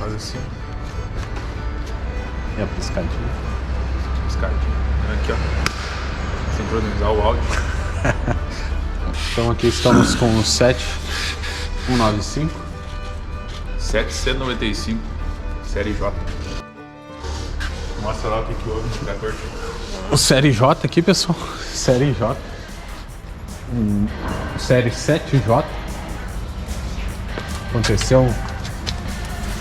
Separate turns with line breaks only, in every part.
Faz assim.
E a piscadinha.
Piscadinha. Aqui, ó. Sincronizar o áudio.
Então aqui estamos com o 7195.
795. Série J. Mostra lá o que houve no trator.
O Série J aqui, pessoal. Série J. Série 7J. Aconteceu.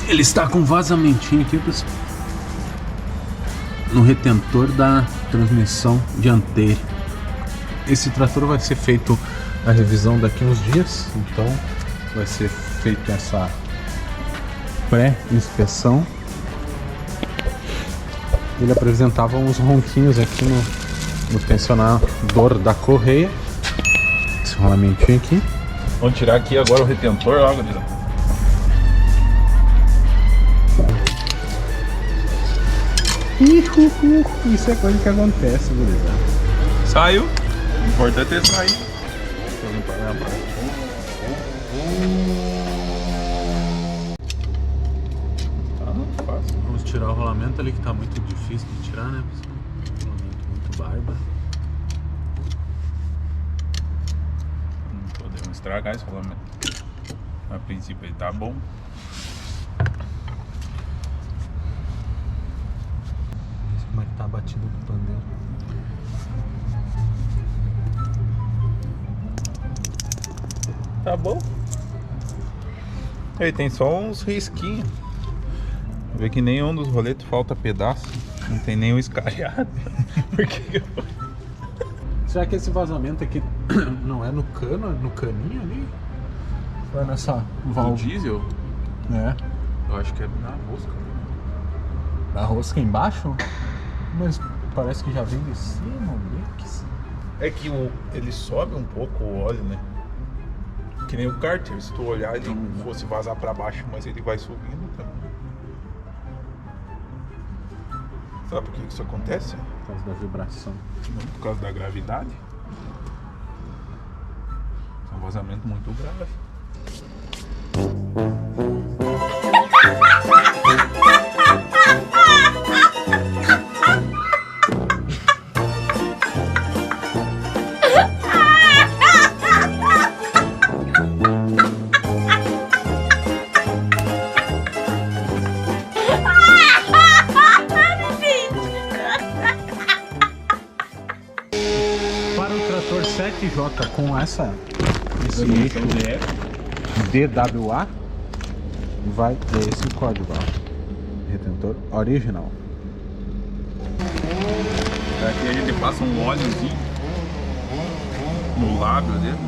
Ele está com vazamentinho aqui, pessoal. No retentor da transmissão dianteira. Esse trator vai ser feito a revisão daqui uns dias. Então vai ser feita essa pré-inspeção. Ele apresentava uns ronquinhos aqui no tensionador da correia. Esse rolamentinho aqui.
Vamos tirar aqui agora o retentor, ó, gurizada.
Isso é coisa que acontece, gurizada.
Saiu. O importante é sair. Deixa eu limpar minha parte. Fácil.
Vamos tirar o rolamento ali que tá muito difícil de tirar, né, pessoal? Rolamento muito bárbaro.
Não podemos estragar esse rolamento. A princípio ele tá bom.
Como é que tá a batida do pandeiro?
Tá bom. Aí tem só uns risquinhos. Vê que nenhum dos roletos falta pedaço. Não tem nenhum escalhado. Por que
Será que esse vazamento aqui não é no cano, no caninho ali? Ou é nessa
o
válvula?
diesel?
É.
Eu acho que é na rosca.
Da rosca embaixo? Mas parece que já vem de cima, o mix.
É que ele sobe um pouco o óleo, né? Que nem o cárter, se tu olhar ele fosse vazar pra baixo, mas ele vai subindo também. Sabe por que isso acontece?
Por causa da vibração.
Não, por causa da gravidade. É um vazamento muito grave.
Para o trator 7J com esse DWA vai ter esse código, ó. Retentor original.
Aqui a gente passa um óleozinho no lábio dele.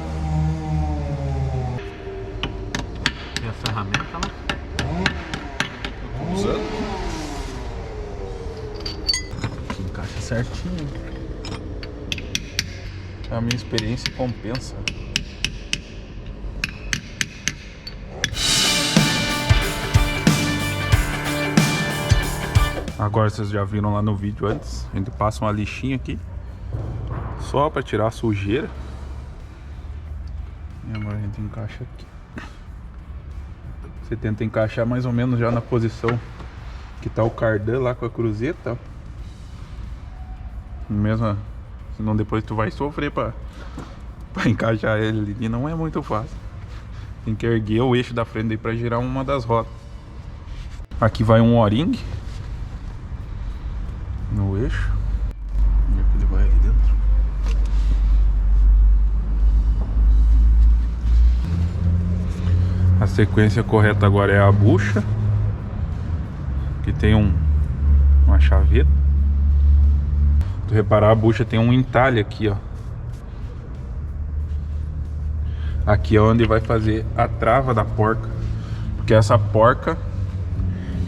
E a ferramenta lá?
Usando.
Que encaixa certinho.
A minha experiência compensa. Agora vocês já viram lá no vídeo antes, a gente passa uma lixinha aqui só para tirar a sujeira. E agora a gente encaixa aqui. Você tenta encaixar mais ou menos já na posição que tá o cardan lá com a cruzeta. Mesmo, senão depois tu vai sofrer para encaixar ele ali, e não é muito fácil. Tem que erguer o eixo da frente aí para girar uma das rodas. Aqui vai um O-ring no eixo. Onde é que ele vai ali dentro? A sequência correta agora é a bucha, que tem uma chaveta. Se tu reparar, a bucha tem um entalhe aqui, ó. Aqui é onde vai fazer a trava da porca, porque essa porca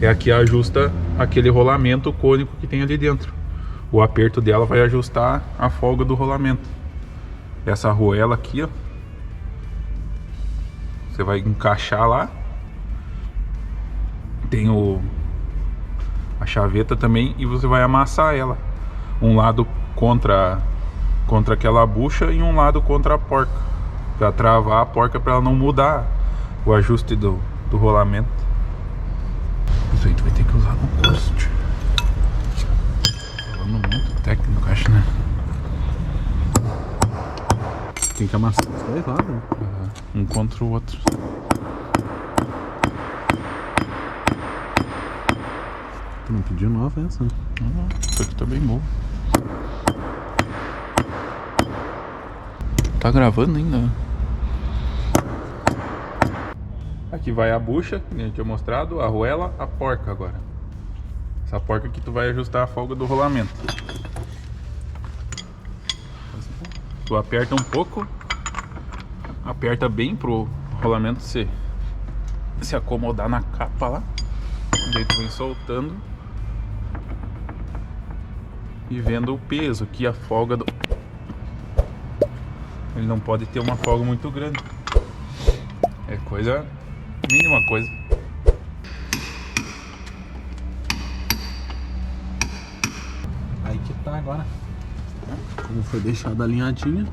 é a que ajusta aquele rolamento cônico que tem ali dentro. O aperto dela vai ajustar a folga do rolamento. Essa arruela aqui, ó, você vai encaixar lá. Tem a chaveta também, e você vai amassar ela. Um lado contra aquela bucha e um lado contra a porca, para travar a porca, para ela não mudar o ajuste do rolamento.
que amassar os dois lados.
Um contra o outro.
Tu não pediu nova essa?
Não, isso aqui tá bem bom. Tá gravando ainda. Aqui vai a bucha, que a gente tinha mostrado, a arruela, a porca agora. Essa porca aqui tu vai ajustar a folga do rolamento. Tu aperta um pouco, aperta bem pro rolamento se acomodar na capa lá. Daí tu vem soltando e vendo o peso aqui, a folga do... Ele não pode ter uma folga muito grande. É coisa, mínima coisa.
Aí que tá agora. Como foi deixado alinhadinha.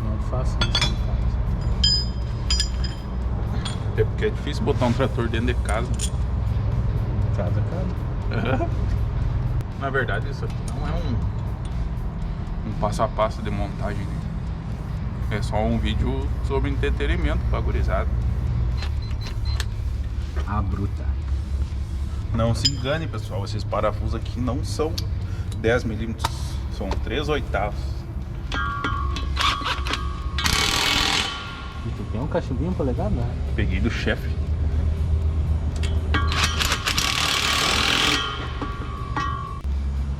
Não faço isso em casa.
É porque é difícil botar um trator dentro de casa.
Casa, cara.
Na verdade, isso aqui não é um passo a passo de montagem, né? É só um vídeo sobre entretenimento pra gurizada.
A bruta.
Não se engane, pessoal, esses parafusos aqui não são 10 mm, são 3/8.
E tu tem um cachimbinho polegado, né?
Peguei do chefe.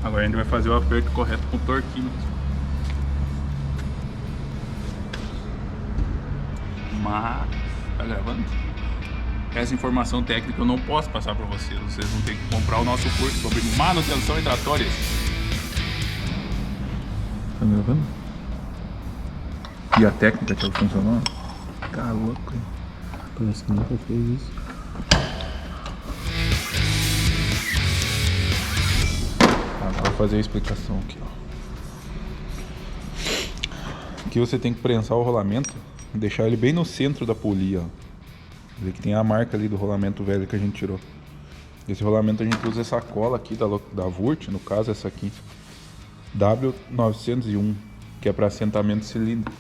Agora a gente vai fazer o aperto correto com o torquinho. Mas... tá gravando? Essa informação técnica eu não posso passar para vocês. Vocês vão ter que comprar o nosso curso sobre manutenção em tratores. Tá gravando? E a técnica que funcionou? Tá louco, hein?
Parece que nunca fez isso.
Vou fazer a explicação aqui, ó. Aqui você tem que prensar o rolamento e deixar ele bem no centro da polia, ó. Vê que tem a marca ali do rolamento velho que a gente tirou. Esse rolamento a gente usa essa cola aqui da Wurt, no caso essa aqui, W901, que é para assentamento cilíndrico,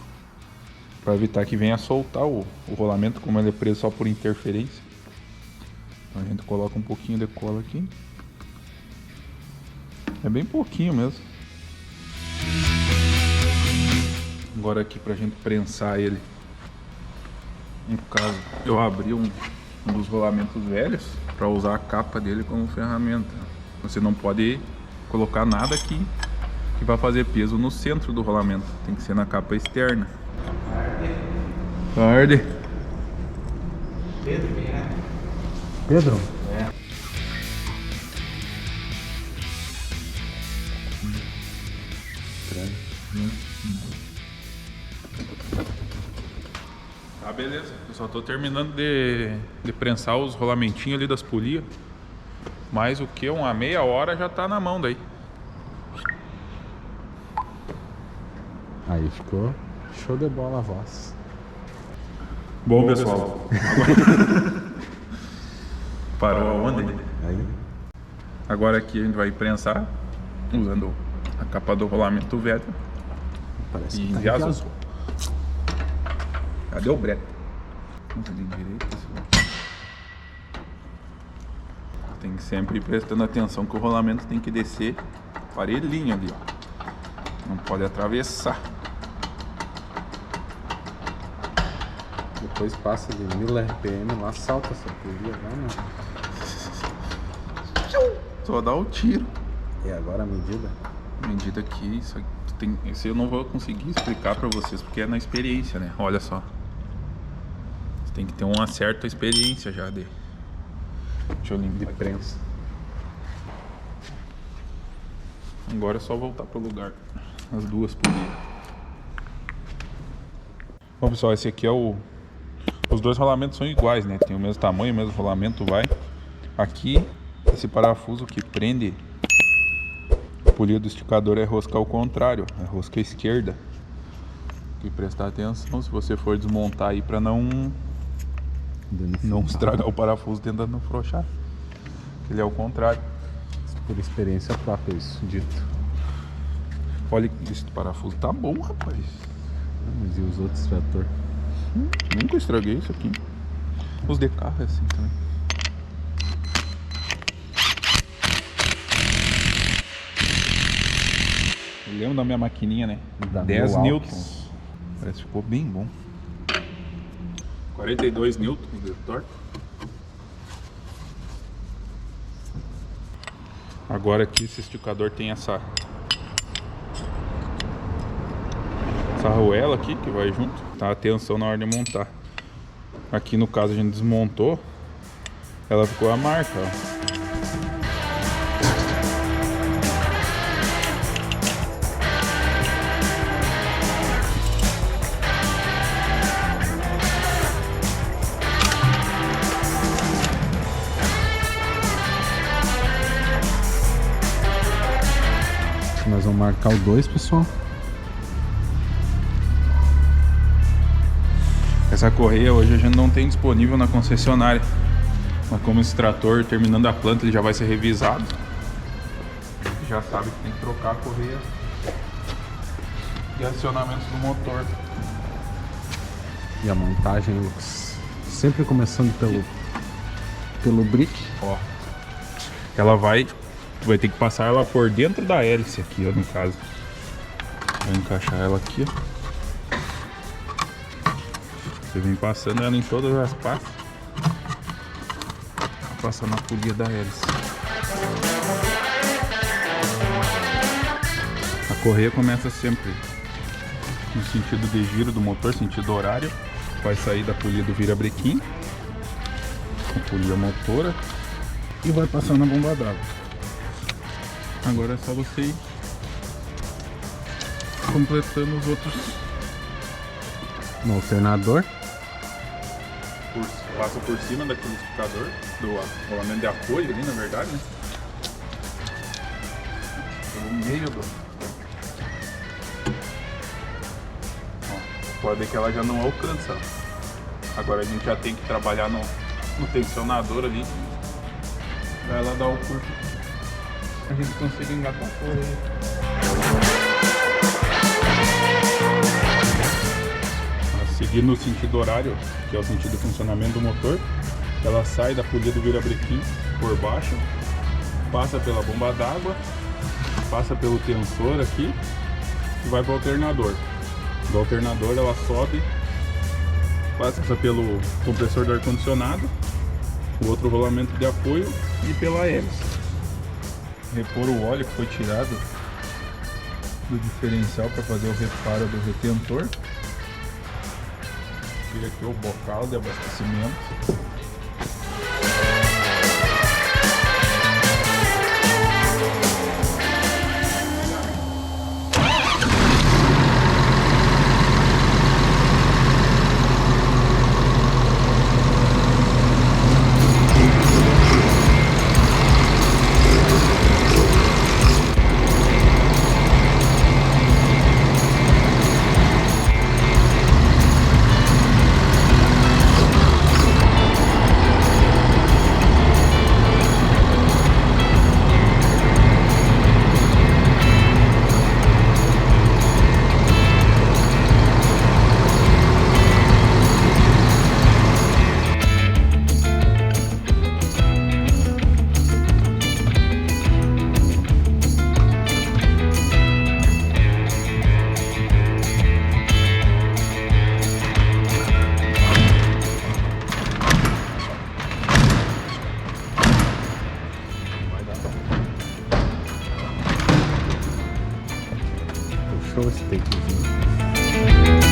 para evitar que venha soltar o rolamento, como ele é preso só por interferência. Então a gente coloca um pouquinho de cola aqui. É bem pouquinho mesmo. Agora aqui pra gente prensar ele. No caso, eu abri um dos rolamentos velhos para usar a capa dele como ferramenta. Você não pode colocar nada aqui que vai fazer peso no centro do rolamento. Tem que ser na capa externa. Arde.
Pedro, quem é? Pedro?
É. Tá, beleza. Eu só tô terminando de prensar os rolamentinhos ali das polias. Mais o que? Uma meia hora já tá na mão daí.
Aí ficou show de bola a voz.
Bom, pessoal. Parou aonde?
Aí.
Agora aqui a gente vai prensar usando a capa do rolamento velho.
Parece
E
que tá
enviazou.
enviazou.
Cadê o brete? Ali direito. Tem que sempre ir prestando atenção que o rolamento tem que descer parelhinho ali, ó. Não pode atravessar.
Depois passa de 1000 RPM lá, salta essa polia lá, né?
Só dá o tiro.
E agora a medida?
Medida aqui, isso aqui tem, esse eu não vou conseguir explicar pra vocês porque é na experiência, né? Olha só. Você tem que ter uma certa experiência já de... Deixa eu limpar
De prensa.
Agora é só voltar pro lugar. As duas polias. Bom, pessoal, esse aqui é o... Os dois rolamentos são iguais, né? Tem o mesmo tamanho, o mesmo rolamento, vai. Aqui, esse parafuso que prende a polia do esticador é rosca ao contrário, é rosca esquerda. que prestar atenção se você for desmontar aí para não
Danificar.
estragar o parafuso tentando afrouxar. Ele é o contrário.
Por experiência própria, isso dito.
Olha, esse parafuso tá bom, rapaz.
Mas e os outros trator?
Nunca estraguei isso aqui. Os de carro é assim também. Eu lembro da minha maquininha, né?
Da
10
Milwaukee.
newtons. Parece que ficou bem bom. 42 newtons de torque. Agora aqui esse esticador tem essa arruela aqui que vai junto. Tá a tensão na hora de montar. Aqui no caso a gente desmontou. Ela ficou a marca, ó.
Nós vamos marcar o 2, pessoal.
Essa correia hoje a gente não tem disponível na concessionária. Mas como esse trator terminando a planta ele já vai ser revisado, já sabe que tem que trocar a correia de acionamento do motor.
E a montagem, Lucas, sempre começando pelo brick.
Ó, ela vai ter que passar ela por dentro da hélice aqui, ó, no caso. Vai encaixar ela aqui, ó. Você vem passando ela em todas as partes. Passar na polia da hélice. A correia começa sempre no sentido de giro do motor, sentido horário. Vai sair da polia do virabrequim, a polia motora, e vai passar na bomba d'água. Agora é só você ir completando os outros.
No alternador.
Passa por cima daquele esticador, do rolamento de apoio ali, na verdade, né? Pelo meio do... Ó, pode ver que ela já não alcança. Agora a gente já tem que trabalhar no tensionador ali pra ela dar o curto. A gente consegue engatar a correia. Seguindo o sentido horário, que é o sentido de funcionamento do motor, ela sai da polia do virabrequim por baixo, passa pela bomba d'água, passa pelo tensor aqui e vai para o alternador. Do alternador ela sobe, passa pelo compressor do ar-condicionado, o outro rolamento de apoio e pela hélice. Repor o óleo que foi tirado do diferencial para fazer o reparo do retentor. Tira aqui o bocal de abastecimento.
Puxou esse takezinho.